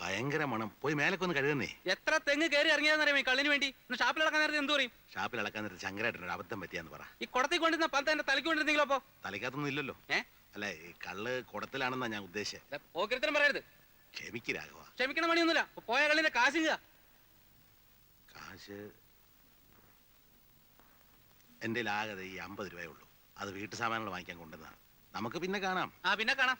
ഭയങ്കര മണം. പോയി മേലൊക്കെ ഒന്ന് കഴുകുന്നേ. എത്ര തെങ്ങ് കയറി ഇറങ്ങിയാന്നറിയാമേ കള്ളിന് വേണ്ടി. ഷാപ്പിൽ അടക്കാൻ നേരത്തെ എന്ത് പറയും? ഷാപ്പിൽ അടക്കാൻ നേരത്തെ ശങ്കരായിട്ടൊരു അബദ്ധം പറ്റിയാന്ന് പറ. ഈ കുടത്തിൽ കൊണ്ടിരുന്ന പലത്തെ എന്റെ തലയ്ക്ക് കൊണ്ടിരുന്നെങ്കിലോ? അപ്പൊ തലയ്ക്കകത്തൊന്നും ഇല്ലല്ലോ. അല്ല, ഈ കള്ള് കുടത്തിലാണെന്നാ ഞാൻ ഉദ്ദേശിച്ചത്. ഓരോരുത്തരും പറയരുത്. ക്ഷമിക്ക് രാഘവ. ക്ഷമിക്കണ പണിയൊന്നുമില്ല. പോയ കള്ളിന്റെ കാശ് കാശ് എന്റെ ആകെ ഈ 50 രൂപയേ ഉള്ളൂ. അത് വീട്ടു സാമാനങ്ങൾ വാങ്ങിക്കാൻ കൊണ്ടുവന്നതാണ്. നമുക്ക് പിന്നെ കാണാം. പിന്നെ കാണാം.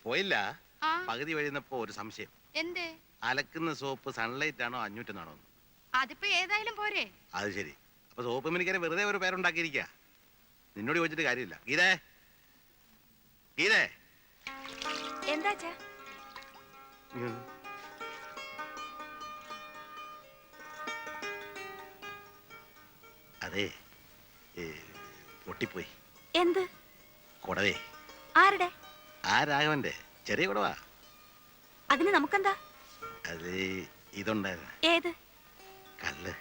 പോയില്ല. പകുതി വഴിയുന്നപ്പോ ഒരു സംശയം. എന്തേ? അലക്കുന്ന സോപ്പ് സൺലൈറ്റ് ആണോ 500 അതിപ്പോ ഏതായാലും പോരെ. അത് ശരി. അപ്പൊ സോപ്പ് മിനിക്കാരെ വെറുതെ ഒരു പേരുണ്ടാക്കിയിരിക്ക. നിന്നോട് ചോദിച്ചിട്ട് കാര്യമില്ല. ഗീതേ, ഗീതേ. എന്താ? അതെ, പൊട്ടിപ്പോയി. എന്ത്? കുടവേ. ആരുടെ? ആ രാഘവന്റെ ചെറിയ കുടവാ. അതിന് നമുക്കെന്താ? അത് ഇതുണ്ടായിരുന്നു. ഏത്? കല്ല്.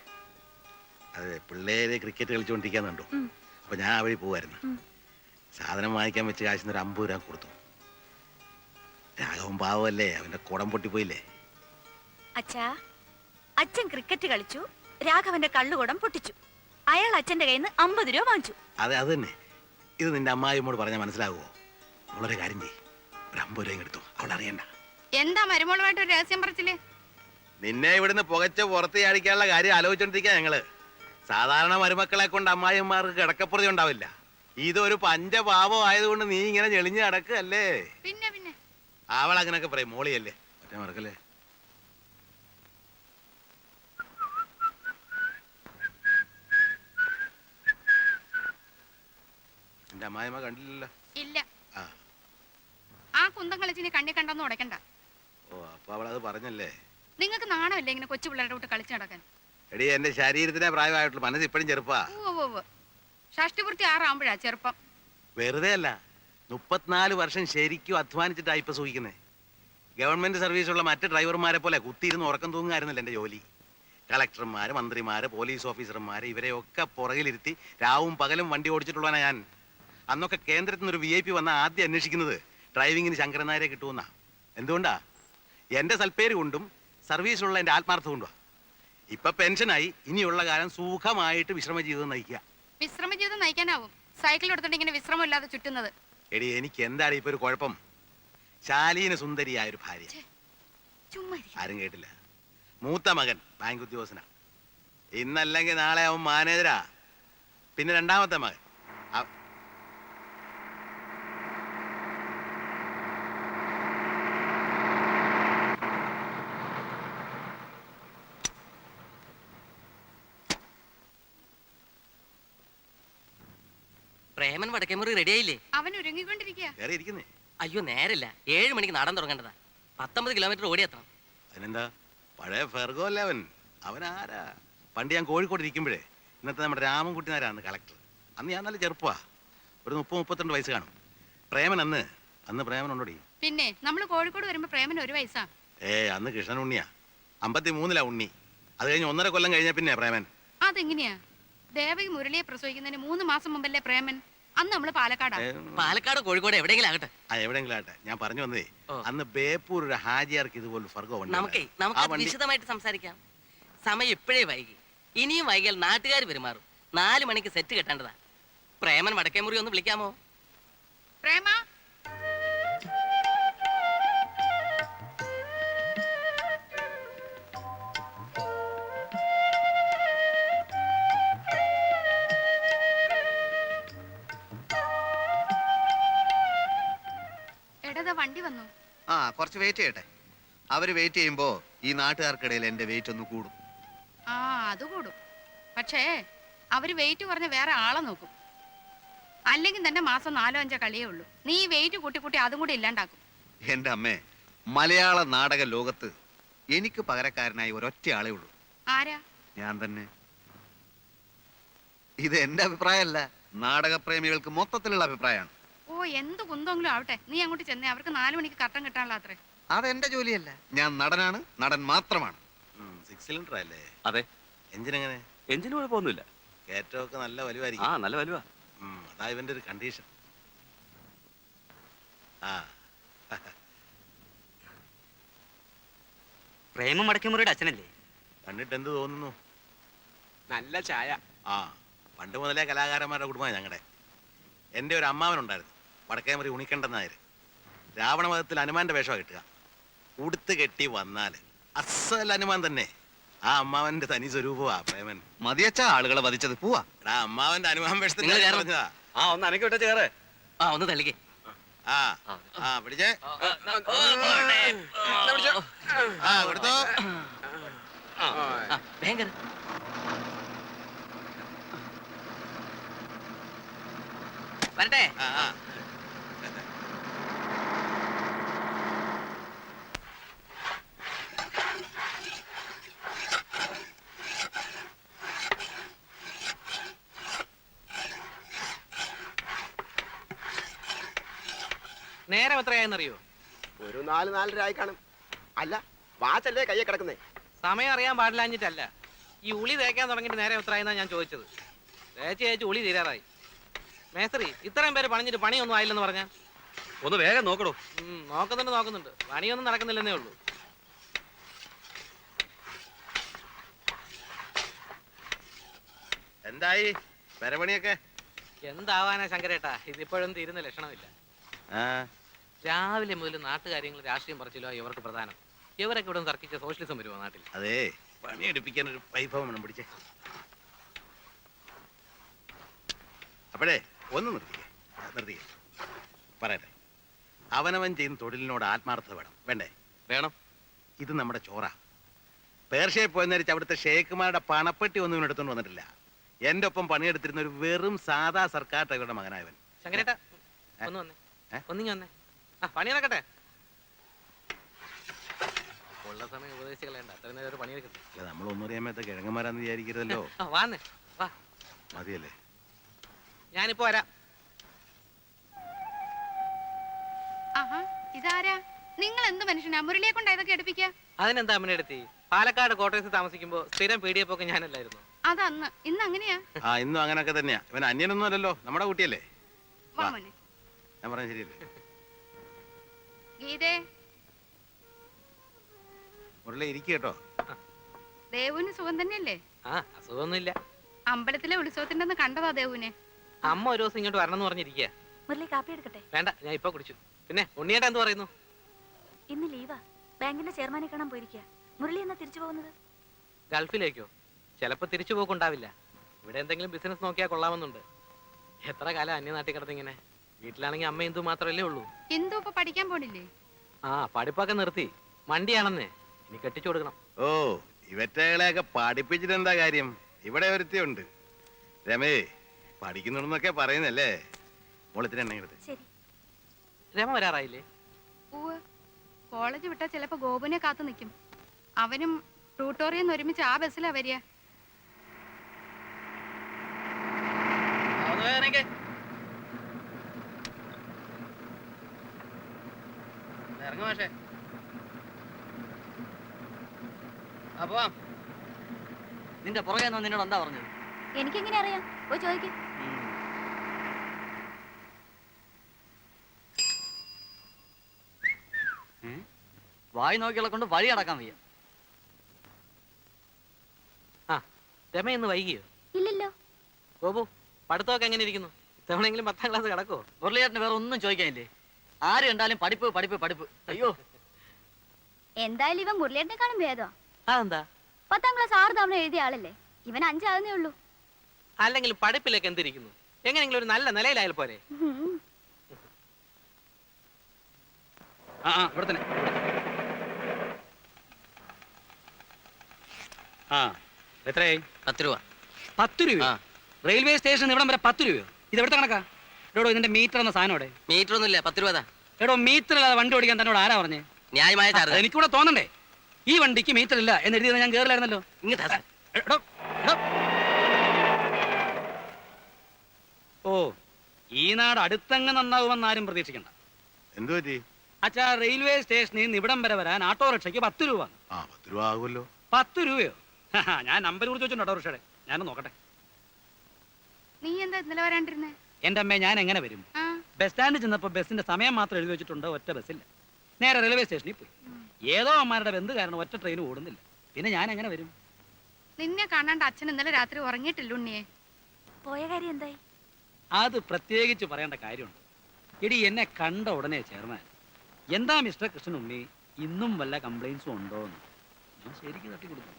അതെ, പിള്ളേര് ക്രിക്കറ്റ് കളിച്ചോണ്ടിരിക്കാന്നുണ്ടോ. അപ്പൊ ഞാൻ ആ വഴി പോവായിരുന്നു. സാധനം വാങ്ങിക്കാൻ വെച്ച് കാശിന് ഒരു 50 രൂപ കൊടുത്തു. രാഘവൻ പാവല്ലേ, അവന്റെ കുടം പൊട്ടിപ്പോയില്ലേ. അച്ഛാ, അച്ഛൻ ക്രിക്കറ്റ് കളിച്ചു, രാഘവന്റെ കള്ളുകുടം പൊട്ടിച്ചു. അയാൾ അച്ഛന്റെ കയ്യിൽ നിന്ന് 50 രൂപ വാങ്ങിച്ചു. അതെ, അത് തന്നെ. ഇത് നിന്റെ അമ്മായിയോട് പറഞ്ഞാൽ മനസ്സിലാകുമോ? അവളൊരു കാര്യം ചെയ്യ്, ഒരു 50 രൂപ എടുത്തു. അവൾ അറിയണ്ട. എന്താ മരുമോളുമായിട്ട് ഒരു രഹസ്യം പറച്ചില്? നിന്നെ ഇവിടുന്ന് പുകച്ച് പുറത്ത് ചാടിക്കാനുള്ള കാര്യം ആലോചിച്ചോണ്ടിരിക്കുക ഞങ്ങള്. സാധാരണ മരുമക്കളെ കൊണ്ട് അമ്മായിമാർക്ക് കിടക്കപ്പുറതി ഉണ്ടാവില്ല. ഇതൊരു പഞ്ചപാപം ആയതുകൊണ്ട് നീ ഇങ്ങനെ ഞെളിഞ്ഞ് കിടക്കല്ലേ. പിന്നെ പിന്നെ അവൾ അങ്ങനൊക്കെ പറയും. മോളിയല്ലേ, ഒറ്റ മറക്കല്ലേ. എന്റെ അമ്മായിമ്മ കണ്ടില്ലല്ലോ. ഇല്ല. ആ കുന്തം കളിച്ചിന് കണ്ണി കണ്ടെന്ന് ഉടക്കണ്ട. ഓ, അപ്പൊ അവളത് പറഞ്ഞല്ലേ. നിങ്ങൾക്ക് നാണമല്ലേ ഇങ്ങനെ കൊച്ചു പിള്ളേരുടെ കൂട്ട് കളിച്ചു നടക്കാൻ? എടി, എന്റെ ശരീരത്തിനെ പ്രായമായിട്ടുള്ളൂ, മനസ്സ് ഇപ്പഴും ചെറുപ്പാ. ഷഷ്ടിപൂർത്തി 6 ആവുമ്പോഴാ ചെറുപ്പം. വെറുതെ അല്ല, 34 വർഷം ശരിക്കും അധ്വാനിച്ചിട്ടാ ഇപ്പൊ സൂഹിക്കുന്നേ. ഗവൺമെന്റ് സർവീസുള്ള മറ്റ് ഡ്രൈവർമാരെ പോലെ കുത്തിയിരുന്ന് ഉറക്കം തൂങ്ങായിരുന്നില്ല എന്റെ ജോലി. കളക്ടർമാര്, മന്ത്രിമാര്, പോലീസ് ഓഫീസർമാര്, ഇവരെയൊക്കെ പുറകിലിരുത്തി രാവും പകലും വണ്ടി ഓടിച്ചിട്ടുള്ളവനാ ഞാൻ. അന്നൊക്കെ കേന്ദ്രത്തിൽ നിന്നൊരു VIP വന്ന ആദ്യം അന്വേഷിക്കുന്നത് ഡ്രൈവിങ്ങിന് ശങ്കരൻ നായരെ കിട്ടുമെന്നാ. എന്തുകൊണ്ടാ? എന്റെ സൽപ്പേര് കൊണ്ടും സർവീസിലുള്ള എന്റെ ആത്മാർത്ഥം കൊണ്ടുവാ. ഇപ്പൊ പെൻഷനായി, ഇനിയുള്ള കാലം സുഖമായിട്ട് വിശ്രമ ജീവിതം നയിക്കുക. വിശ്രമ ജീവിതം നയിക്കാനാവും സൈക്കിൾ എടുത്തിട്ട് ഇങ്ങനെ വിശ്രമം ഇല്ലാതെ ചുറ്റുന്നത്? എടി, എനിക്ക് എന്താണ് ഇപ്പൊ ഒരു കുഴപ്പം? ശാലീന സുന്ദരിയായ ഒരു ഭാര്യ. ആരും കേട്ടില്ല. മൂത്ത മകൻ ബാങ്ക് ഉദ്യോഗസ്ഥനാ. ഇന്നല്ലെങ്കിൽ നാളെ അവൻ മാനേജരാ. പിന്നെ രണ്ടാമത്തെ മകൻ പ്രേമൻ വടക്കേമുറി റെഡി ആയില്ലേ? അവൻ ഒരുങ്ങിക്കൊണ്ടിരിക്കുക. അയ്യോ, നേരില്ല. 7 മണിക്ക് നടൻ തുടങ്ങേണ്ടതാ. 19 കിലോമീറ്റർ ഓടിയെത്തണം. അതിനെന്താ, പഴയ ഫെർഗോ അല്ലേ അവൻ. അവനാരാ? പണ്ട് ഞാൻ കോഴിക്കോട് ഇരിക്കുമ്പോഴേ ഇന്നത്തെ നമ്മുടെ രാമൻകുട്ടി നായരാണ് കളക്ടർ. അന്ന് ഞാൻ നല്ല ചെറുപ്പാ, ഒരു 30-32 വയസ്സ് കാണും. പ്രേമൻ അന്ന് പ്രേമൻ ഉണ്ടോടി? പിന്നെ നമ്മൾ കോഴിക്കോട് വരുമ്പോ പ്രേമൻ 1 വയസ്സാ. അന്ന് കൃഷ്ണൻ ഉണ്ണിയാ. 53-ലാ ഉണ്ണി. അത് കഴിഞ്ഞ് 1.5 കൊല്ലം കഴിഞ്ഞ പിന്നെ പ്രേമൻ. അതെങ്ങനെയാ? ദേവകി മുരളിയെ പ്രസവിക്കുന്നതിന് 3 മാസം മുമ്പല്ലേ പ്രേമൻ? അന്ന് നമ്മള് പാലക്കാടാ. പാലക്കാട് കോഴിക്കോട് എവിടെയെങ്കിലും ആകട്ടെ. എവിടെയെങ്കിലും ആട്ടെ, ഞാൻ പറഞ്ഞു വന്നേ, ഓ. അന്ന് ബേപ്പൂർ ഒരു ഹാജിയാർക്ക് ഇതുപോലെ ഫർഗോ നമുക്ക് വിശദമായിട്ട് സംസാരിക്കാം. സമയം ഇപ്പോഴേ വൈകി. ഇനിയും വൈകിയാൽ നാട്ടുകാർ പെരുമാറും. 4 മണിക്ക് സെറ്റ് കെട്ടേണ്ടതാ. പ്രേമൻ വടക്കേ മുറി ഒന്ന് വിളിക്കാമോ? പ്രേമ, എടതാ വണ്ടി വന്നു. ആ കുറച്ച് വെയിറ്റ് ചെയ്യട്ടെ. അവര് വെയിറ്റ് ചെയ്യുമ്പോ ഈ നാട്ടുകാർക്കിടയിൽ എന്റെ വെയിറ്റ് ഒന്ന് കൂടും. ആ അത് കൂടും. പക്ഷേ അവര് വെയിറ്റ് കുറഞ്ഞ വേറെ ആളെ നോക്കും. അല്ലെങ്കിൽ തന്നെ മാസം 4-5 കളിയേ ഉള്ളൂ. നീ വെയിറ്റ് കൂട്ടി കൂട്ടി അതും കൂടി ഇല്ലാണ്ടാക്കും. എന്റെ അമ്മേ, മലയാള നാടക ലോകത്ത് എനിക്ക് പകരക്കാരനായി ഒരൊറ്റ ആളേ ഉള്ളൂ. ആരാ? ഞാൻ തന്നെ. ഇത് എന്റെ അഭിപ്രായമല്ല, നാടകപ്രേമികൾക്ക് മൊത്തത്തിലുള്ള അഭിപ്രായമാണ്. ഓ എന്ത് കുന്തെങ്കിലും ആവട്ടെ, നീ അങ്ങോട്ട് ചെന്നേ. അവർക്ക് 4 മണിക്ക് കട്ടൻ കിട്ടാനുള്ള അത്രേ. അതെന്റെ ജോലിയല്ല. ഞാൻ നടനാണ്, നടൻ മാത്രമാണ്. 6 സിലിണ്ടർ അല്ലേ? അതെ. എഞ്ചിൻ എങ്ങനെ? എഞ്ചിന് കുഴപ്പമൊന്നുമില്ല. കയറ്റമൊക്കെ നല്ല ആ വലുവായിരിക്കും. നല്ല വലുവാ. അതാ ഇവന്റെ ഒരു കണ്ടീഷൻ. ആ പ്രേമം വടക്കേമുറിയുടെ അച്ഛനല്ലേ? കണ്ടിട്ട് എന്ത് തോന്നുന്നു? നല്ല ചായ. ആ, പണ്ട് മുതലേ കലാകാരന്മാരുടെ കുടുംബമാണ് ഞങ്ങളുടെ. എൻ്റെ ഒരു അമ്മാവനുണ്ടായിരുന്നു, വടക്കേമുറി ഉണിക്കണ്ടൻ നായർ. രാവണവധത്തിൽ ഹനുമാന്റെ വേഷമാണ് കിട്ടുക. ഉടുത്ത് കെട്ടി വന്നാൽ അസൽ ഹനുമാൻ തന്നെ. ആ അമ്മാവന്റെ തനി സ്വരൂപമാ പ്രേമൻ. മതിയച്ച ആളുകളെ വധിച്ചത്. പോവാ. എടാ, അമ്മാവന്റെ ഹനുമാൻ വേഷത്തിൽ നിങ്ങൾ കയറ്. പറഞ്ഞതാ. ആ ഒന്ന് അനക്കി വിട്ടേ ചേറെ. ആ ഒന്ന് തള്ളിക്കേ. ആ ആ പിടിച്ചേ. ആ കൊടുത്തോ. ഭയങ്കര വരട്ടെ. ആ ആ നേരം എത്രയായെന്നറിയോ? ഒരു 4-4:30 ആയി കാണും. അല്ല, വാച്ചല്ലേ കയ്യെ കിടക്കുന്നേ? സമയം അറിയാൻ പാടില്ലാഞ്ഞിട്ടല്ല. ഈ ഉളി തേക്കാൻ തുടങ്ങിയിട്ട് നേരം എത്രയായെന്നാ ഞാൻ ചോദിച്ചത്. തേച്ച് ഉളി തീരാറായി. മേസ്ത്രി, ഇത്രയും പേര് പണിഞ്ഞിട്ട് പണിയൊന്നും ആയില്ലെന്ന് പറഞ്ഞാ? ഒന്ന് വേഗം നോക്കടോ. നോക്കുന്നുണ്ട്. പണിയൊന്നും നടക്കുന്നില്ലെന്നേ ഉള്ളൂ. എന്തായി പെരപണിയൊക്കെ? എന്താവാനാ ശങ്കരേട്ടാ, ഇതിപ്പോഴും തീരുന്ന ലക്ഷണമില്ല. ആ രാവിലെ മുതൽ നാട്ടുകാര്യങ്ങൾ രാഷ്ട്രീയം പറിച്ചില്ലോ ഇവർക്ക് പ്രധാനം. ഇവരൊക്കെ ഇവിടെ തർക്കിച്ച സോഷ്യലിസം വരുമോ നാട്ടിൽ? അതെ, പണിയെടുപ്പിക്കാൻ ഒരു വൈഭവം വേണം. പിടിച്ചേ. അപ്പോഴേ ഒന്ന് നിർത്തിക്കേ. പറയട്ടെ, അവനവൻ ചെയ്യുന്ന തൊഴിലിനോട് ആത്മാർത്ഥത വേണ്ടേ? വേണം. ഇത് നമ്മുടെ ചോറ. പേർഷ്യയിൽ പോയെന്നരിച്ച് അവിടുത്തെ ഷേഖുമാരുടെ പണപ്പെട്ടി ഒന്നും ഇവനെടുത്തോണ്ട് വന്നിട്ടില്ല. എന്റെ ഒപ്പം പണിയെടുത്തിരുന്ന ഒരു വെറും സാധാ സർക്കാർ ഡ്രൈവറുടെ മകനായവൻ. ശങ്കരേട്ടാ, ഒന്ന് വന്നേ. ഒന്നിങ്ങി വന്നേ. ആ പണി നടക്കട്ടെ. ഉള്ള സമയം ഉപദേശിച്ച് കളയണ്ട. അത്രയും നേരം ഒരു പണിയെടുക്കട്ടെ. അല്ല, നമ്മളൊന്നും അറിയാമത്തെ കിഴങ്ങന്മാരാന്ന് വിചാരിക്കരുതല്ലോ. വാന്നേ വാ. മതിയല്ലേ? ഞാനിപ്പോ വരാം. ആഹാ, ഇതാരാ? നിങ്ങൾ എന്ത് മനുഷ്യനാ? മുരളിയെ കൊണ്ട് ഇതൊക്കെ എടുപ്പിക്ക? അതിനെന്താ അമ്മനെ എടുത്തി? പാലക്കാട് കോട്ടയത്ത് താമസിക്കുമ്പോ സ്ഥിരം പീഡിയപ്പൊക്കെ ഞാനല്ലായിരുന്നു. അതന്ന്. ഇന്ന് അങ്ങനെയാ? ആ, ഇന്നും അങ്ങനൊക്കെ തന്നെയാ. ഇവൻ അന്യനൊന്നും അല്ലല്ലോ, നമ്മുടെ കുട്ടിയല്ലേ. വാ മോനെ. ഞാൻ പറഞ്ഞ ശരിയല്ലേ? ഗീതേ, മുരളി ഇരിക്കുക കേട്ടോ. ദേവുവിന് സുഖം തന്നെയല്ലേ? ആ, അസുഖമൊന്നുമില്ല. അമ്പലത്തിലെ ഉത്സവത്തിന്റെ അന്ന് കണ്ടതാ ദേവുവിനെ. അമ്മ ഒരു ദിവസം ഇങ്ങോട്ട് വരണം എന്ന് പറഞ്ഞിരിക്കുക. മുരളി കാപ്പി എടുക്കട്ടെ? വേണ്ട, ഞാൻ ഇപ്പൊ കുടിച്ചു. പിന്നെ ഉണ്ണിയേട്ടാ എന്ത് പറയുന്നു? ഇന്ന് ലീവാ. ബാങ്കിന്റെ ചെയർമാനെ കാണാൻ പോയിരിക്കുക. മുരളി എന്നാ തിരിച്ചു പോകുന്നത്? ഗൾഫിലേക്കോ? ചിലപ്പോ തിരിച്ചു പോക്കുണ്ടാവില്ല. ഇവിടെ എന്തെങ്കിലും ബിസിനസ് നോക്കിയാൽ കൊള്ളാമെന്നുണ്ട്. എത്ര കാലം അന്യനാട്ടിൽ കിടന്നിങ്ങനെ. വീട്ടിലാണെങ്കിൽ അമ്മ എന്തു മാത്രമല്ലേ ഉള്ളൂ. എന്തു ഇപ്പൊ പഠിക്കാൻ പോണില്ലേ? ആ, പഠിപ്പൊക്കെ നിർത്തി. മണ്ടിയാണെന്നേ. ഇനി കെട്ടിച്ചു കൊടുക്കണം. ഓ, ഇവറ്റകളെയൊക്കെ പഠിപ്പിച്ചിട്ട് എന്താ കാര്യം? ഇവിടെ ഒരുത്തിയുണ്ട്, രമേ. പഠിക്കുന്നുണ്ടെന്നൊക്കെ പറയുന്നല്ലേ. മോളത്തിന് എണ്ണ എടുത്ത്. ശരി. രമ വരാറായില്ലേ? പൂവ് കോളേജ് വിട്ടാ ചിലപ്പോ ഗോപുനെ കാത്തു നിൽക്കും. അവനും ട്യൂട്ടോറിയെന്ന് ഒരുമിച്ച് ആ ബസ്സിലാ വരിക. ഇറങ്ങ മാഷേ. നിന്റെ പുറകെ നിന്നോട് എന്താ പറഞ്ഞത്? എനിക്കെങ്ങനെ അറിയാം? പോയി ചോദിക്കും. വായി നോക്കിയുള്ള കൊണ്ട് വഴി അടക്കാൻ വയ്യ. ആ രമ ഇന്ന് വൈകിയോ? ഇല്ലല്ലോ. ഗോപു പഠിത്തമൊക്കെ എങ്ങനെ ഇരിക്കുന്നു? തവണെങ്കിലും 10ാം ക്ലാസ് കിടക്കുവോ? മുരളിയേട്ടന് വേറെ ഒന്നും ചോദിക്കാനില്ലേ? ആര് കണ്ടാലും പഠിപ്പ് പഠിപ്പ് പഠിപ്പ്. അയ്യോ, എന്തായാലും ഇവൻ മുരളിയേട്ടനെക്കാളും ഭേദം. അതെന്താ? 10ാം ക്ലാസ് 6 തവണ എഴുതിയ ആളല്ലേ. ഇവൻ 5 ആകുന്നേ ഉള്ളൂ. അല്ലെങ്കിൽ പഠിപ്പിലേക്ക് എന്തിരിക്കുന്നു? എങ്ങനെയെങ്കിലും ഒരു നല്ല നിലയിലായാൽ പോരെ? ഇവിടെ തന്നെ. ആ എത്രയായി? 10 രൂപ. 10 രൂപ? റെയിൽവേ സ്റ്റേഷൻ ഇവിടം വരെ 10 രൂപയോ? ഇത് എവിടുത്തെ കണക്കാ? എടോ ഇതിന്റെ മീറ്റർ എന്ന സാധനം ഇവിടെ. മീറ്റർ ഒന്നുമില്ല, 10 രൂപ. എടോ മീറ്റർ ഇല്ലാതെ വണ്ടി ഓടിക്കാൻ തന്നോട് ആരാ പറഞ്ഞേ? ന്യായമായ ചാർജ്. എനിക്കൂടെ തോന്നണ്ടേ? ഈ വണ്ടിക്ക് മീറ്റർ ഇല്ല എന്ന് എഴുതിയത് ഞാൻ കേറില്ലായിരുന്നല്ലോ. ഇങ്ങോട്ടാ സാർ. എടോ, എടോ. ഓ, ഈ നാട് അടുത്തങ്ങ് നന്നാവുമെന്ന് ആരും പ്രതീക്ഷിക്കണ്ട. എന്തു പറ്റി? അച്ഛാ, റെയിൽവേ സ്റ്റേഷനിൽ നിന്ന് ഇവിടം വരെ വരാൻ ഓട്ടോറിക്ഷയ്ക്ക് 10 രൂപ. ആ 10 രൂപ ആകുമല്ലോ. 10 രൂപയോ? ഞാൻ നമ്പർ കുറിച്ച് വെച്ചിട്ടുണ്ട് ഓട്ടോറിക്ഷയുടെ. ഞാനൊന്ന് നോക്കട്ടെ. നീ എന്താ ഇന്നലെ വരാണ്ടിരുന്നേ? എന്റെ അമ്മേ, ഞാൻ എങ്ങനെ വരും? ആ, ബസ് സ്റ്റാൻഡിൽ ചെന്നപ്പോൾ ബസ്സിന്റെ സമയം മാത്രം എഴുതി വെച്ചിട്ടുണ്ട്, ഒറ്റ ബസ്സില്ല. നേരെ റെയിൽവേ സ്റ്റേഷനിൽ പോയി. ഏതോ അമ്മമാരുടെ ബന്ധു കാരണം ഒറ്റ ട്രെയിൻ ഓടുന്നില്ല. പിന്നെ ഞാൻ എങ്ങനെ വരും? നിന്നെ കാണാണ്ട് അച്ഛൻ ഇന്നലെ രാത്രി ഉറങ്ങിയിട്ടില്ല ഉണ്ണിയെ. പോയ കാര്യം എന്തായി? അത് പ്രത്യേകിച്ച് പറയേണ്ട കാര്യമുണ്ട്. എടി, എന്നെ കണ്ട ഉടനെ ചെയർമാൻ, എന്താ മിസ്റ്റർ കൃഷ്ണനുണ്ണി, ഇന്നും വല്ല കംപ്ലൈൻസും ഉണ്ടോ എന്ന് ഞാൻ ശരിക്കും തട്ടി കൊടുത്തു.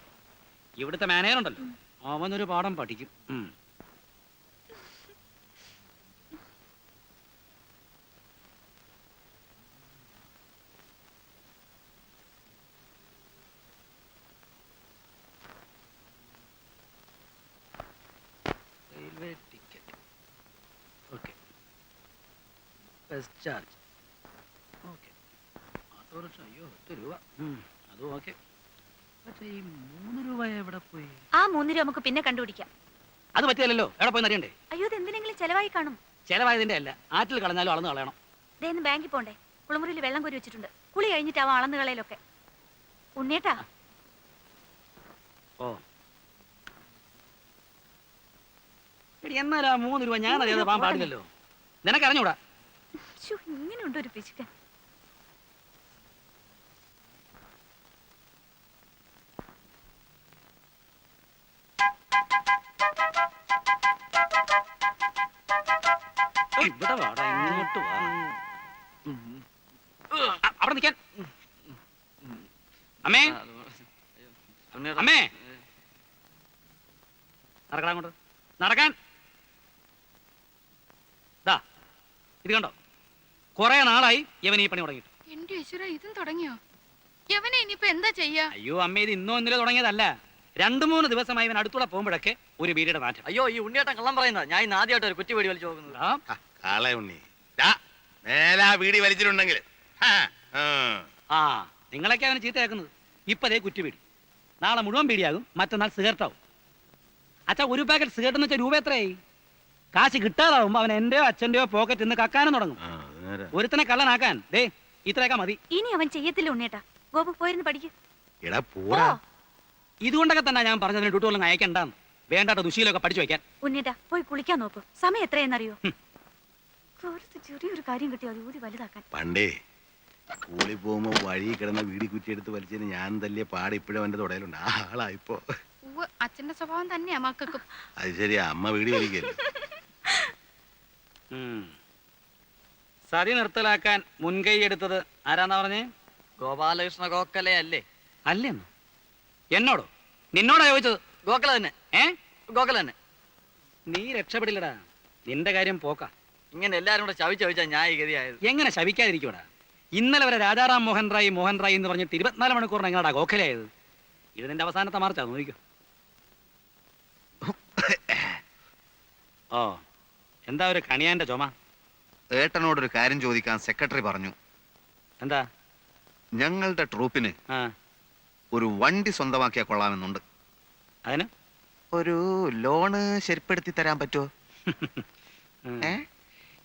ഇവിടുത്തെ മാനേജർ ഉണ്ടല്ലോ, അവനൊരു പാഠം പഠിക്കും. Railway ticket, okay. Bus charge, okay. Autorickshaw, അയ്യോ 10 രൂപ, അതും ഓക്കെ. പക്ഷേ ഈ 3 രൂപ എവിടെ പോയി? ആ 3 രൂപ നമുക്ക് പിന്നെ കണ്ടുപിടിക്കാം. അത് പറ്റിയല്ലോ, എവിടെ പോയി അറിയണ്ടേ? അയ്യോ, ഇത് എന്തിനെങ്കിലും ചെലവായി കാണും. ചെലവായതിന്റെ അല്ല, ആറ്റിൽ കളഞ്ഞാലും അളന്ന് കളയണം. ഇതേന്ന് ബാങ്കിൽ പോണ്ടേ? കുളിമുറിയിൽ വെള്ളം കോരി വെച്ചിട്ടുണ്ട്. കുളി കഴിഞ്ഞിട്ടാവും അളന്ന് കളയിലൊക്കെ. ഉണ്ണിയേട്ടാ, ഓ, എടി, എന്നാലാ 3 രൂപ ഞാൻ അറിയാതെ പോകാൻ പാടില്ലല്ലോ. നിനക്കറിഞ്ഞൂടാ? ഇങ്ങനെയുണ്ട് ഒരു പിശുക്കൻ. ഇവിടെ വാടാ, ഇങ്ങോട്ട് വാ. അവിടെ നിൽക്കാൻ. അമ്മേ, അമ്മേ, നടക്കാൻ അങ്ങോട്ട്, നടക്കാൻ. ദാ, ഇത് കണ്ടോ, കുറെ നാളായി ഇവൻ ഈ പണി തുടങ്ങിയിട്ട്. എന്റെ ഈശ്വര, ഇതും തുടങ്ങിയോ? യവനെ ഇനിയിപ്പോ എന്താ ചെയ്യാ? അയ്യോ അമ്മേ, ഇത് ഇന്നോ ഇന്നലെ തുടങ്ങിയതല്ല. 2-3 ദിവസമായി ഇവൻ അടുത്തൂടെ പോകുമ്പോഴൊക്കെ ഒരു ബീഡിയുടെ നാറ്റം. അയ്യോ, ഈ ഉണ്ണിയേട്ടൻ കള്ളം പറയുന്നത്. ഞാൻ ഇന്ന് ആദ്യമായിട്ട് ഒരു കുറ്റി വെടി വലിച്ചു നോക്കുന്നത്. ആ, കാളെ ഉണ്ണി, മേലാ വീടി വലിച്ചിട്ടുണ്ടെങ്കിൽ ആ, നിങ്ങളൊക്കെ അവന് ചീത്തയാക്കുന്നത്. ഇപ്പതേ കുറ്റിപീടി, നാളെ മുഴുവൻ പീടിയാകും, മറ്റന്നാൾ സിഗരറ്റാവും. അച്ഛാ, ഒരു പാക്കറ്റ് സിഗരറ്റ് എന്ന് വെച്ചാൽ രൂപ എത്രയായി? കാശ് കിട്ടാതാവുമ്പോ അവൻ എന്റെയോ അച്ഛന്റെയോ പോക്കറ്റ് നിന്ന് കക്കാനും തുടങ്ങും. ഒരുത്തനെ കള്ളനാക്കാൻ ദേ ഇത്രയൊക്കെ മതി. ഇനി അവൻ ചെയ്യത്തില്ല ഉണ്ണിയേട്ടാ. ഗോപു പോയിരുന്ന് പഠിക്കും. എടാ പോടാ. ഇതുകൊണ്ടൊക്കെ തന്നെ ഞാൻ പറഞ്ഞതിന് ഡ്യൂട്ടികളും അയക്കണ്ടെന്ന്. വേണ്ടാത്ത ദുശീലമൊക്കെ പഠിച്ചു വയ്ക്കാൻ. ഉണ്ണിയേട്ടാ, പോയി കുളിക്കാൻ നോക്കൂ. സമയം എത്രയെന്നറിയോ? ചെറിയൊരു കാര്യം കിട്ടിയോ അത് ഊതി വലുതാക്കാൻ. പണ്ടേ സ്കൂളിൽ പോകുമ്പോ വഴി കിടന്ന വീടി കുറ്റിയെടുത്ത് വലിച്ചതിന് ഞാൻ തല്ലിയ പാട് ഇപ്പോഴും അവന്റെ തുടയിലുണ്ട്. ആ ആളായിപ്പോ. അച്ഛന്റെ സ്വഭാവം തന്നെയാ മക്കൾക്കും. അത് ശരിയാ, അമ്മ വീടി വലിക്കല്ലോ. സതി നിർത്തലാക്കാൻ മുൻകൈ എടുത്തത് ആരാന്നാ പറഞ്ഞേ? ഗോപാലകൃഷ്ണ ഗോഖലെ അല്ലേ? അല്ലെന്ന് എന്നോടോ? നിന്നോടാ ചോദിച്ചത്? ഗോഖല തന്നെ. ഗോഖല തന്നെ. നീ രക്ഷപ്പെടില്ലടാ, നിന്റെ കാര്യം പോക്കാ. ഇങ്ങനെ എല്ലാരും കൂടെ ചവിച്ചാ ഞാൻ ഈ ഗതിയായത്. എങ്ങനെ ശവിക്കാതിരിക്കൂടാ? ഇന്നലെ വരെ രാജാറാം മോഹൻ റായ് എന്ന് പറഞ്ഞിട്ട് 24 മണിക്കൂറിന് എങ്ങനെയാ ഗോഖലയായത്? ഇത് നിന്റെ അവസാനത്തെ മാർച്ചാ, നോക്കിക്കോ. ഓ, എന്താ ഒരു കണിയാന്റെ ചുമ? ഏട്ടനോടൊരു കാര്യം ചോദിക്കാൻ സെക്രട്ടറി പറഞ്ഞു. എന്താ? ഞങ്ങളുടെ ട്രൂപ്പിന് ആ, ഒരു വണ്ടി സ്വന്തമാക്കിയാൽ കൊള്ളാമെന്നുണ്ട്. അതിന് ഒരു ലോണ് ശരിപ്പെടുത്തി തരാൻ പറ്റുമോ?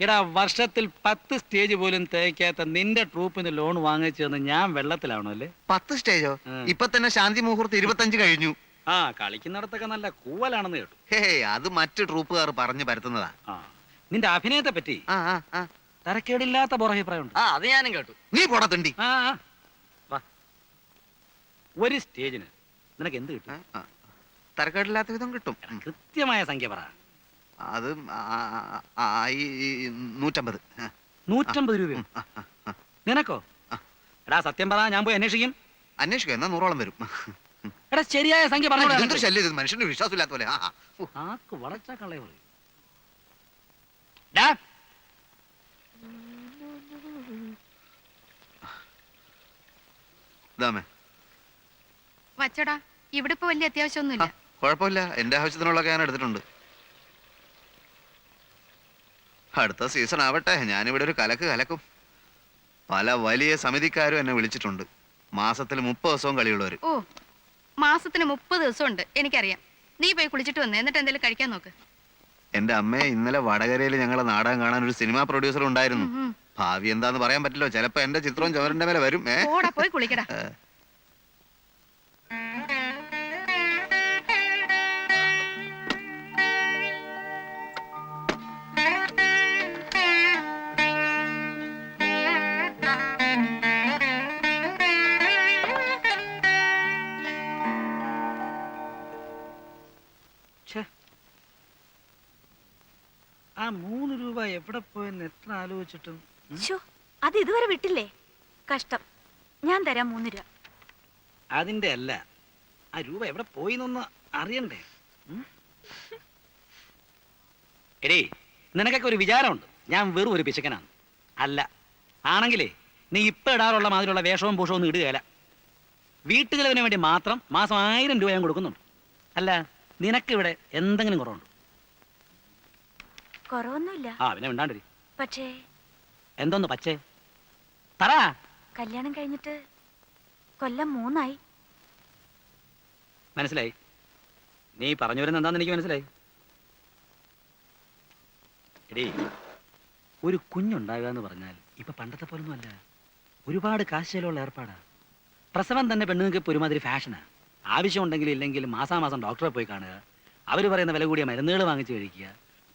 എടാ, വർഷത്തിൽ 10 സ്റ്റേജ് പോലും തേക്കാത്ത നിന്റെ ട്രൂപ്പിന് ലോൺ വാങ്ങിച്ചെന്ന് ഞാൻ വെള്ളത്തിലാവണോ അല്ലേ? 10 സ്റ്റേജോ? ഇപ്പൊ തന്നെ ശാന്തി മുഹൂർത്ത് 25 കഴിഞ്ഞു. ആ, കളിക്കുന്നിടത്തൊക്കെ നല്ല കൂവലാണെന്ന് കേട്ടു. ഹേ, അത് മറ്റു ട്രൂപ്പുകാർ പറഞ്ഞു പരത്തുന്നതാ. ആ, നിന്റെ അഭിനയത്തെ പറ്റി ആ ആ ആ തരക്കേടില്ലാത്ത പുറഭിപ്രായമുണ്ട്. അത് ഞാനും കേട്ടു. നീ പോടാ തിണ്ടി. ആ, ആ. വാ, ഒരു സ്റ്റേജിന് നിനക്ക് എന്ത് കിട്ടും? തരക്കേടില്ലാത്ത വിധം കിട്ടും. കൃത്യമായ സംഖ്യ പറ. അത് ഈ 150. 150 രൂപയോ? നിനക്കോ? എടാ സത്യം പറ, ഞാൻ പോയി അന്വേഷിക്കും. അന്വേഷിക്കും, എന്നാ 100ഓളം വരും. എടാ ശരിയായ സംഖ്യ പറഞ്ഞു. എന്തൊരു ശല്യം ഇത്, മനുഷ്യന്റെ വിശ്വാസമില്ലാത്ത പോലെ. ആക്ക് വളച്ചാ കള്ളേ പറയും. ഇതാമേ, വച്ചടാ, ഇവിടെ ഇപ്പൊ വലിയ അത്യാവശ്യമൊന്നുമില്ല. കുഴപ്പമില്ല, എന്റെ ആവശ്യത്തിനുള്ളതൊക്കെ ഞാൻ എടുത്തിട്ടുണ്ട്. അടുത്ത സീസൺ ആവട്ടെ, ഞാനിവിടെ ഒരു കലക്ക് കലക്കും. പല വലിയ സമിതിക്കാരും എന്നെ വിളിച്ചിട്ടുണ്ട്. മാസത്തിൽ 30 ദിവസവും കളിയുള്ളവര്. ഓ, മാസത്തിന് 30 ദിവസം ഉണ്ട്, എനിക്കറിയാം. നീ പോയി കുളിച്ചിട്ട് വന്നേ, എന്നിട്ട് എന്തെങ്കിലും കഴിക്കാൻ നോക്ക്. എന്റെ അമ്മയെ ഇന്നലെ വടകരയിൽ ഞങ്ങളെ നാടകം കാണാൻ ഒരു സിനിമാ പ്രൊഡ്യൂസർ ഉണ്ടായിരുന്നു. ഉം. ഭാവി എന്താന്ന് പറയാൻ പറ്റില്ലോ, ചിലപ്പോ എന്റെ ചിത്രവും ചുവരിന്റെ മേലെ വരും. പോടാ, പോയി കുളിക്കടാ. ആ 3 രൂപ എവിടെ പോയെന്ന് എത്ര ആലോചിച്ചിട്ടും ശോ, അത് ഇതുവരെ വിട്ടില്ലേ? കഷ്ടം. ഞാൻ തരാം 3 രൂപ. അതിന്റെ അല്ല, ആ രൂപ എവിടെ പോയിന്നൊന്ന് അറിയണ്ടേ? എടേ, നിനക്കൊക്കെ ഒരു വിചാരമുണ്ട് ഞാൻ വെറും ഒരു പിശുക്കനാണ്. അല്ല, ആണെങ്കിലേ നീ ഇപ്പൊ ഇടാറുള്ള മാതിരിയുള്ള വേഷവും പൂഷവും ഒന്നും ഇടുകയല്ല. വീട്ടുചെലവിന് വേണ്ടി മാത്രം മാസം 1000 രൂപ ഞാൻ കൊടുക്കുന്നുണ്ട്. അല്ല, നിനക്കിവിടെ എന്തെങ്കിലും കുറവുണ്ടോ? കുറവൊന്നുമില്ല. ആ പിന്നെ മിണ്ടാണ്ടിരി. പക്ഷേ എന്തോന്ന് പച്ചേ പറ. കല്യാണം കഴിഞ്ഞിട്ട് കൊല്ലം 3 മനസ്സിലായി. നീ പറഞ്ഞു വരുന്ന എന്താന്ന് എനിക്ക് മനസ്സിലായി. എടീ, ഒരു കുഞ്ഞുണ്ടാകുക എന്ന് പറഞ്ഞാൽ ഇപ്പൊ പണ്ടത്തെ പോലൊന്നും അല്ല. ഒരുപാട് കാശിലുള്ള ഏർപ്പാടാ. പ്രസവം തന്നെ പെണ്ണുങ്ങൾക്ക് ഇപ്പൊ ഒരുമാതിരി ഫാഷനാ. ആവശ്യമുണ്ടെങ്കിലും ഇല്ലെങ്കിലും മാസാമാസം ഡോക്ടറെ പോയി കാണുക, അവർ പറയുന്ന വില കൂടിയ മരുന്നുകൾ വാങ്ങിച്ചു കഴിക്കുക,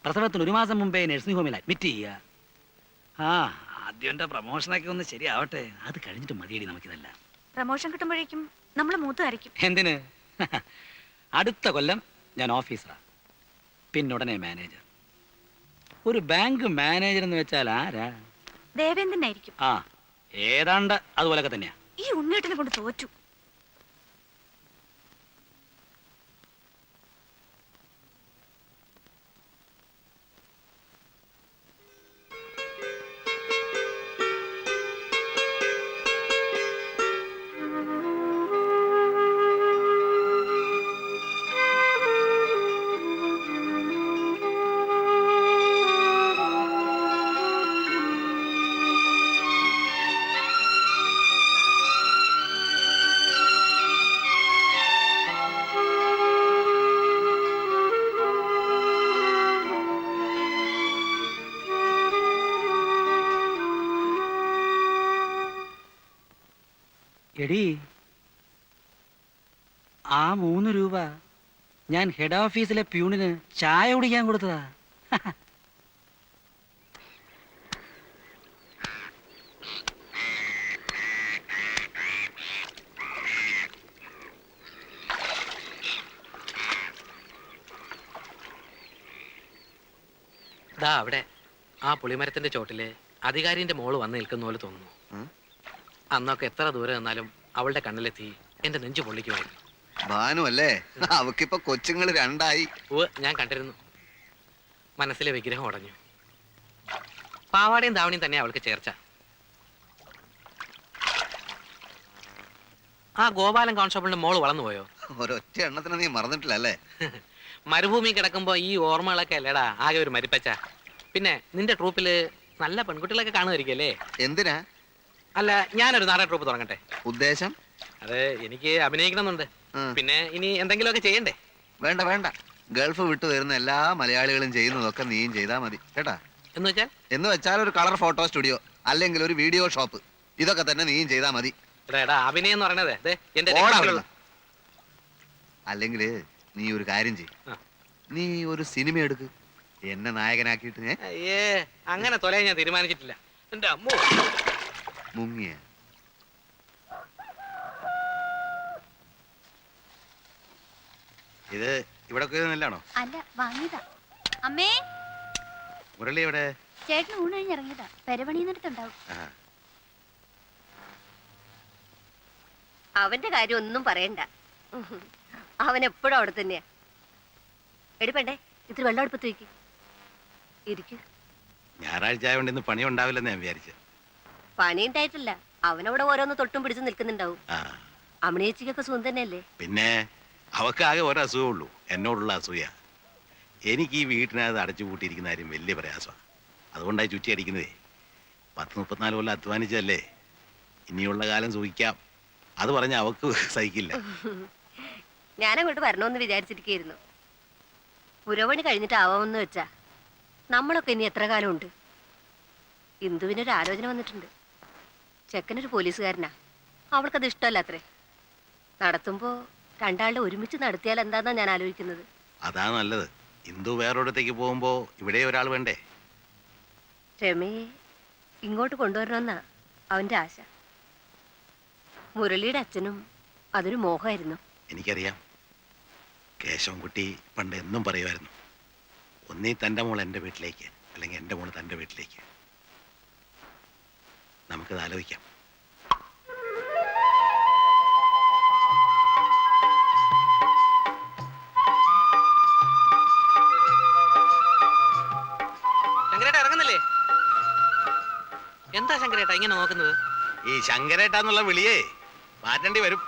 പ്രസവത്തിന് 1 മാസം മുമ്പേ നഴ്സിംഗ് ഹോമിൽ അഡ്മിറ്റ് ചെയ്യുക. ആദ്യം എൻ്റെ പ്രമോഷനൊക്കെ ഒന്ന് ശരിയാവട്ടെ, അത് കഴിഞ്ഞിട്ട് മതിയടി നമുക്കിതല്ല. പ്രമോഷൻ കിട്ടുമ്പോഴേക്കും നമ്മൾ മൂത്തുകാരിക്കും. എന്തിന്? അടുത്ത കൊല്ലം ഞാൻ ഓഫീസറാ, പിന്നുടനെ മാനേജർ. ഒരു ബാങ്ക് മാനേജർ എന്ന് വെച്ചാൽ ആരാ? ദേവേന്ദ്രനായിരിക്കും. ഏതാണ്ട് അതുപോലൊക്കെ തന്നെയാ. ഈ ഉണ്ണേട്ടിനെ കൊണ്ട് തോറ്റു. എടീ, ആ 3 രൂപ ഞാൻ ഹെഡ് ഓഫീസിലെ പ്യൂണിന് ചായ കുടിക്കാൻ കൊടുത്തതാ. ദാ അവിടെ ആ പുളിമരത്തിന്റെ ചോട്ടില് അധികാരിന്റെ മോള് വന്ന് നിൽക്കുന്ന പോലെ തോന്നുന്നു. അന്നൊക്കെ എത്ര ദൂരെ നിന്നാലും അവളുടെ കണ്ണിലെത്തി എന്റെ നെഞ്ചു പൊള്ളിക്കുമായിരുന്നു. ഭാനു അല്ലേ? അവക്കിപ്പോ കൊച്ചുങ്ങൾ 2 ഞാൻ കണ്ടിരുന്നു. മനസ്സിലെ വിഗ്രഹം ഉടഞ്ഞു. പാവാടയും ധാവണിയും തന്നെ അവൾക്ക് ചേർച്ച. ആ ഗോപാലൻ കോൺസ്റ്റബിളിന്റെ മോള് വളർന്നു പോയോ? ഒരൊറ്റ എണ്ണത്തിന് നീ മറന്നിട്ടില്ല അല്ലേ? മരുഭൂമി കിടക്കുമ്പോ ഈ ഓർമ്മകളൊക്കെ അല്ലേടാ ആകെ ഒരു മരിപ്പച്ച. പിന്നെ നിന്റെ ട്രൂപ്പില് നല്ല പെൺകുട്ടികളൊക്കെ കാണുമായിരിക്കല്ലേ? എന്തിനാ? അല്ല, ഞാനൊരു നാടക ട്രൂപ്പ് തുടങ്ങട്ടെ. ഉദ്ദേശം? അത് എനിക്ക് അഭിനയിക്കണമെന്നുണ്ട്. പിന്നെ ഇനി എന്തെങ്കിലുമൊക്കെ ചെയ്യണ്ടേ? വേണ്ട വേണ്ട, ഗൾഫ് വിട്ടു വരുന്ന എല്ലാ മലയാളികളും ചെയ്യുന്നതൊക്കെ നീയും ചെയ്താൽ മതി കേട്ടാ. എന്ന് വെച്ചാൽ ഒരു കളർ ഫോട്ടോ സ്റ്റുഡിയോ അല്ലെങ്കിൽ ഒരു വീഡിയോ ഷോപ്പ്, ഇതൊക്കെ തന്നെ നീയും ചെയ്താൽ മതി. അഭിനയം എന്ന് പറയണത് അല്ലെങ്കിൽ നീ ഒരു കാര്യം ചെയ്യും, നീ ഒരു സിനിമ എടുക്ക്, എന്നെ നായകനാക്കിയിട്ട്. അങ്ങനെ തൊലയാൻ ഞാൻ തീരുമാനിച്ചിട്ടില്ല. എന്റെ അമ്മോ, മുങ്ങിയ ഇത് ഇവിടെ നെല്ലാണോ? അല്ല, വാങ്ങിയതാ. അമ്മേ, മുരളി എവിടെ? ചേട്ടന് ഊണ് കഴിഞ്ഞ് ഇറങ്ങിയതാ. പെരപണിയുന്നിടത്തുണ്ടാവും. ആ. അവന്റെ കാര്യം ഒന്നും പറയണ്ട. അവൻ എപ്പോഴും അവിടെ തന്നെയാ. എടുപ്പണ്ടേ, ഇത്തിരി വെള്ളം അടുപ്പത്ത് വയ്ക്ക്. ഇരിക്കു. ഞായറാഴ്ച ആയതുകൊണ്ട് ഇന്ന് പണി ഉണ്ടാവില്ലെന്ന് ഞാൻ വിചാരിച്ചു. പണി ഉണ്ടായിട്ടില്ല. അവനവിടെ ഓരോന്ന് തൊട്ടും പിടിച്ച് നിൽക്കുന്നുണ്ടാവും. ആ, അമ്മണിയേച്ചിക്കൊക്കെ സുഖം തന്നെയല്ലേ? പിന്നെ അവക്കാകെ ഒരു അസുഖമുള്ളൂ, എന്നോടുള്ള അസൂയ. എനിക്ക് ഈ വീട്ടിനകത്ത് അടച്ചു പൂട്ടിയിരിക്കുന്ന കാര്യം വലിയ പ്രയാസമാണ്. അതുകൊണ്ടായി ചുറ്റി അടിക്കുന്നതേ. 10-34 കൊല്ലം അധ്വാനിച്ചതല്ലേ, ഇനിയുള്ള കാലം സൂഹിക്കാം. അത് പറഞ്ഞ അവക്ക് സഹിക്കില്ല. ഞാനങ്ങോട്ട് വരണമെന്ന് വിചാരിച്ചിരിക്കുന്നു. പുരവണി കഴിഞ്ഞിട്ടാവാമെന്ന് വെച്ചാ നമ്മളൊക്കെ ഇനി എത്ര കാലമുണ്ട്? ഇന്ദുവിനൊരു ആലോചന വന്നിട്ടുണ്ട്. ചെക്കനൊരു പോലീസുകാരനാ. അവൾക്കത് ഇഷ്ടമല്ല അത്രേ. നടത്തുമ്പോ രണ്ടാളുടെ ഒരുമിച്ച് നടത്തിയാൽ എന്താന്നാ ഞാൻ ആലോചിക്കുന്നത്. അതാ നല്ലത്. ഇന്ദു വേറൊരിടത്തേക്ക് പോകുമ്പോ ഇവിടെ ഒരാൾ വേണ്ടേ? രമയെ ഇങ്ങോട്ട് കൊണ്ടുവരണമെന്നാ അവന്റെ ആശ. മുരളിയുടെ അച്ഛനും അതൊരു മോഹമായിരുന്നു. എനിക്കറിയാം. കേശവൻകുട്ടി പണ്ട് എന്നും പറയുമായിരുന്നു, ഒന്നീ തൻ്റെ മോൾ എൻ്റെ വീട്ടിലേക്ക്, അല്ലെങ്കിൽ എൻ്റെ മോൾ തൻ്റെ വീട്ടിലേക്ക്. നമുക്കത് ആലോചിക്കാം. ശങ്കരേട്ട ഇറങ്ങുന്നില്ലേ? എന്താ ശങ്കരേട്ട ഇങ്ങനെ നോക്കുന്നത്? ഈ ശങ്കരേട്ടാന്നുള്ള വിളിയേ മാറ്റേണ്ടി വരും.